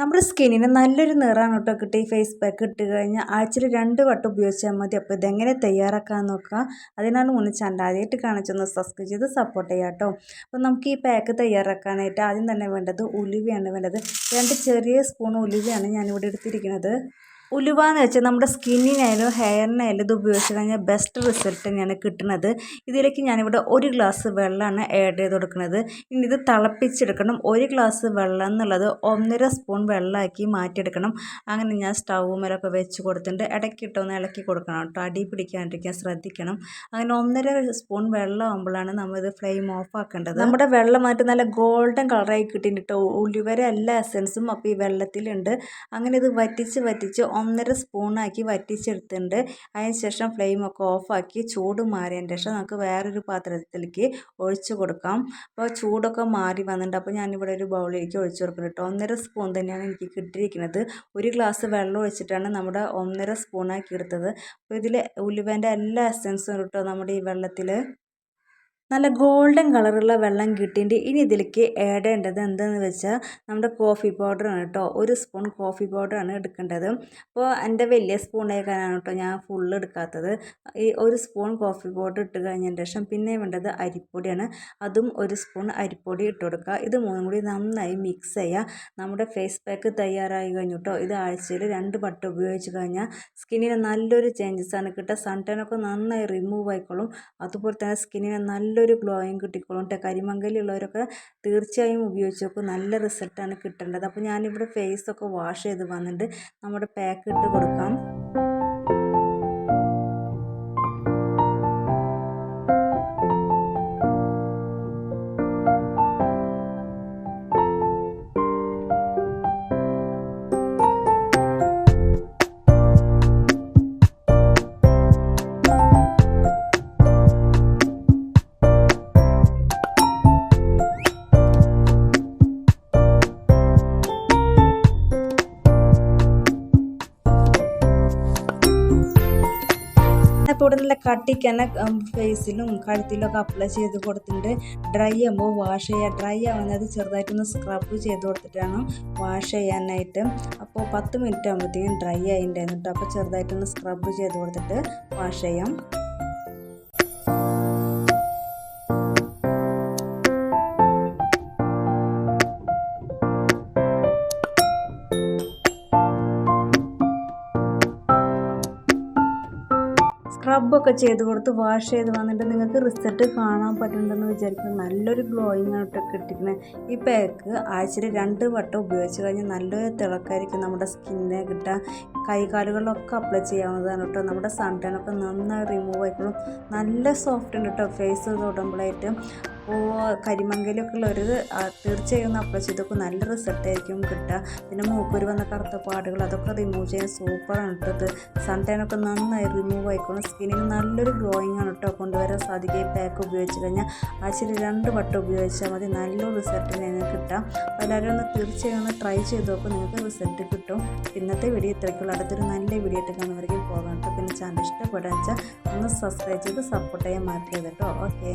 നമ്മുടെ സ്കിന്നിന് നല്ലൊരു നിറമാണ് കേട്ടോ കിട്ടി. ഫേസ് പാക്ക് ഇട്ട് കഴിഞ്ഞാൽ ആഴ്ചയിൽ 2 വട്ടം ഉപയോഗിച്ചാൽ മതി. അപ്പോൾ ഇതെങ്ങനെ തയ്യാറാക്കാമെന്ന് നോക്കുക. അതിനാണ് മുന്നേ ചാനൽ ആദ്യമായിട്ട് കാണിച്ചൊന്ന് സബ്സ്ക്രൈബ് ചെയ്ത് സപ്പോർട്ട് ചെയ്യാം കേട്ടോ. അപ്പോൾ നമുക്ക് ഈ പാക്ക് തയ്യാറാക്കാനായിട്ട് ആദ്യം തന്നെ വേണ്ടത് ഉലുവയാണ് വേണ്ടത്. 2 ചെറിയ സ്പൂൺ ഉലുവയാണ് ഞാനിവിടെ എടുത്തിരിക്കുന്നത്. ഉലുവ എന്ന് വെച്ചാൽ നമ്മുടെ സ്കിന്നിനായാലും ഹെയറിനായാലും ഇത് ഉപയോഗിച്ച് കഴിഞ്ഞാൽ ബെസ്റ്റ് റിസൾട്ട് തന്നെയാണ് കിട്ടുന്നത്. ഇതിലേക്ക് ഞാനിവിടെ 1 ഗ്ലാസ് വെള്ളമാണ് ആഡ് ചെയ്ത് കൊടുക്കുന്നത്. ഇനി ഇത് തിളപ്പിച്ചെടുക്കണം. 1 ഗ്ലാസ് വെള്ളം എന്നുള്ളത് 1.5 സ്പൂൺ വെള്ളമാക്കി മാറ്റിയെടുക്കണം. അങ്ങനെ ഞാൻ സ്റ്റൗമേലൊക്കെ വെച്ച് കൊടുത്തിട്ടുണ്ട്. ഇടയ്ക്കിട്ടൊന്ന് ഇളക്കി കൊടുക്കണം കേട്ടോ. അടി പിടിക്കാണ്ടിരിക്കാൻ ശ്രദ്ധിക്കണം. അങ്ങനെ 1.5 സ്പൂൺ വെള്ളം ആകുമ്പോഴാണ് നമ്മളിത് ഫ്ലെയിം ഓഫ് ആക്കേണ്ടത്. നമ്മുടെ വെള്ളം മാറ്റി നല്ല ഗോൾഡൻ കളറായി കിട്ടിയിട്ടുണ്ട് കേട്ടോ. ഉലുവയുടെ എല്ലാ എസൻസും അപ്പോൾ ഈ വെള്ളത്തിലുണ്ട്. അങ്ങനെ ഇത് വറ്റിച്ച് 1.5 സ്പൂണാക്കി വറ്റിച്ചെടുത്തിട്ടുണ്ട്. അതിനുശേഷം ഫ്ലെയിമൊക്കെ ഓഫാക്കി ചൂട് മാറിയതിന് ശേഷം നമുക്ക് വേറൊരു പാത്രത്തിലേക്ക് ഒഴിച്ചു കൊടുക്കാം. അപ്പോൾ ചൂടൊക്കെ മാറി വന്നിട്ടുണ്ട്. അപ്പോൾ ഞാനിവിടെ ഒരു ബൗളിലേക്ക് ഒഴിച്ചു കൊടുക്കണം കേട്ടോ. 1.5 സ്പൂൺ തന്നെയാണ് എനിക്ക് കിട്ടിയിരിക്കുന്നത്. 1 ഗ്ലാസ് വെള്ളം ഒഴിച്ചിട്ടാണ് നമ്മുടെ 1.5 സ്പൂണാക്കി എടുത്തത്. അപ്പോൾ ഇതിൽ ഉലുവേൻ്റെ എല്ലാ എസൻസും കേട്ടോ നമ്മുടെ ഈ വെള്ളത്തിൽ. നല്ല ഗോൾഡൻ കളറുള്ള വെള്ളം കിട്ടിയിട്ട് ഇനി ഇതിലേക്ക് ആഡ് ചെയ്യേണ്ടത് എന്താണെന്ന് വെച്ചാൽ നമ്മുടെ കോഫി പൗഡറാണ് കേട്ടോ. 1 സ്പൂൺ കോഫി പൗഡറാണ് എടുക്കേണ്ടത്. അപ്പോൾ എൻ്റെ വലിയ സ്പൂണേക്കാനാണ് കേട്ടോ ഞാൻ ഫുള്ള് എടുക്കാത്തത്. ഈ 1 സ്പൂൺ കോഫി പൗഡർ ഇട്ട് കഴിഞ്ഞതിന് ശേഷം പിന്നെ വേണ്ടത് അരിപ്പൊടിയാണ്. അതും 1 സ്പൂൺ അരിപ്പൊടി ഇട്ട് കൊടുക്കുക. ഇത് മൂന്നും കൂടി നന്നായി മിക്സ് ചെയ്യുക. നമ്മുടെ ഫേസ് പാക്ക് തയ്യാറായി കഴിഞ്ഞു കേട്ടോ. ഇത് ആഴ്ചയിൽ 2 വട്ടം ഉപയോഗിച്ച് കഴിഞ്ഞാൽ സ്കിന്നിന് നല്ലൊരു ചേഞ്ചസാണ് കിട്ടുക. സൺ ടാനൊക്കെ നന്നായി റിമൂവ് ആയിക്കോളും. അതുപോലെ തന്നെ സ്കിന്നിന് നല്ലൊരു ഗ്ലോയും കിട്ടിക്കോളും കേട്ടോ. കരിമങ്കലുള്ളവരൊക്കെ തീർച്ചയായും ഉപയോഗിച്ച് നോക്കും. നല്ല റിസൾട്ടാണ് കിട്ടേണ്ടത്. അപ്പോൾ ഞാനിവിടെ ഫേസൊക്കെ വാഷ് ചെയ്ത് വന്നിട്ട് നമ്മുടെ പാക്ക് ഇട്ട് കൊടുക്കാം. അപ്പോൾ ഇവിടെ നല്ല കട്ടിക്ക് തന്നെ ഫേസിലും കഴുത്തിലൊക്കെ അപ്ലൈ ചെയ്ത് കൊടുത്തിട്ടുണ്ട്. ഡ്രൈ ആകുമ്പോൾ വാഷ് ചെയ്യുക. ഡ്രൈ ആവുന്നത് ചെറുതായിട്ടൊന്ന് സ്ക്രബ് ചെയ്ത് കൊടുത്തിട്ടാണ് വാഷ് ചെയ്യാനായിട്ട്. അപ്പോൾ 10 മിനിറ്റ് ആകുമ്പോഴത്തേക്കും ഡ്രൈ ആയിട്ടുണ്ടായിരുന്നു കേട്ടോ. അപ്പോൾ ചെറുതായിട്ടൊന്ന് സ്ക്രബ് ചെയ്ത് കൊടുത്തിട്ട് വാഷ് ചെയ്യാം. സ്ക്രബൊക്കെ ചെയ്ത് കൊടുത്ത് വാഷ് ചെയ്ത് വന്നിട്ട് നിങ്ങൾക്ക് റിസൾട്ട് കാണാൻ പറ്റുന്നുണ്ടെന്ന് വിചാരിക്കുന്നു. നല്ലൊരു ഗ്ലോയിങ് ആയിട്ട് കിട്ടിക്കുന്നത്. ഈ പാക്ക് ആഴ്ചയിൽ 2 വട്ടം ഉപയോഗിച്ച് കഴിഞ്ഞാൽ നല്ലൊരു തിളക്കായിരിക്കും നമ്മുടെ സ്കിന്നിനെ കിട്ടുക. കൈകാലുകളിലൊക്കെ അപ്ലൈ ചെയ്യാവുന്നതാണ് കേട്ടോ. നമ്മുടെ സൺ ടാനൊക്കെ നന്നായി റിമൂവ് ആയിക്കോളും. നല്ല സോഫ്റ്റ് ഉണ്ട് കേട്ടോ ഫേസ് തൊടുമ്പോഴായിട്ട്. അപ്പോൾ കരിമങ്കലൊക്കെ ഉള്ളവർ തീർച്ചയായും ഒന്ന് അപ്ലൈ ചെയ്തൊക്കെ നല്ല റിസൾട്ടായിരിക്കും കിട്ടുക. പിന്നെ മൂക്കൂര് വന്ന കറുത്ത പാടുകൾ അതൊക്കെ റിമൂവ് ചെയ്യാൻ സൂപ്പറാണ് കേട്ടോ. സൺ ടാനൊക്കെ നന്നായി റിമൂവ് ആയിക്കോളും. സ്കിന്നിന് നല്ലൊരു ഗ്ലോയിങ് ആണ് കേട്ടോ കൊണ്ടുവരാൻ സാധിക്കുക. ഈ പാക്ക് ഉപയോഗിച്ച് കഴിഞ്ഞാൽ ആഴ്ചയിൽ 2 വട്ടം ഉപയോഗിച്ചാൽ മതി. നല്ലൊരു റിസൾട്ട് നിങ്ങൾക്ക് കിട്ടാം. അപ്പോൾ എല്ലാവരും ഒന്ന് തീർച്ചയായും ഒന്ന് ട്രൈ ചെയ്ത് നോക്കും. നിങ്ങൾക്ക് റിസൾട്ട് കിട്ടും. ഇന്നത്തെ വീഡിയോ ഇത്രയ്ക്കുള്ള. അടുത്തൊരു നല്ല വീഡിയോ ആയിട്ട് കാണുന്നവരേക്കും പോകാം കേട്ടോ. പിന്നെ ചാനൽ ഇഷ്ടപ്പെടാൻ വെച്ചാൽ ഒന്ന് സബ്സ്ക്രൈബ് ചെയ്ത് സപ്പോർട്ട് ചെയ്യാൻ മറക്കരുത് കേട്ടോ. ഓക്കെ.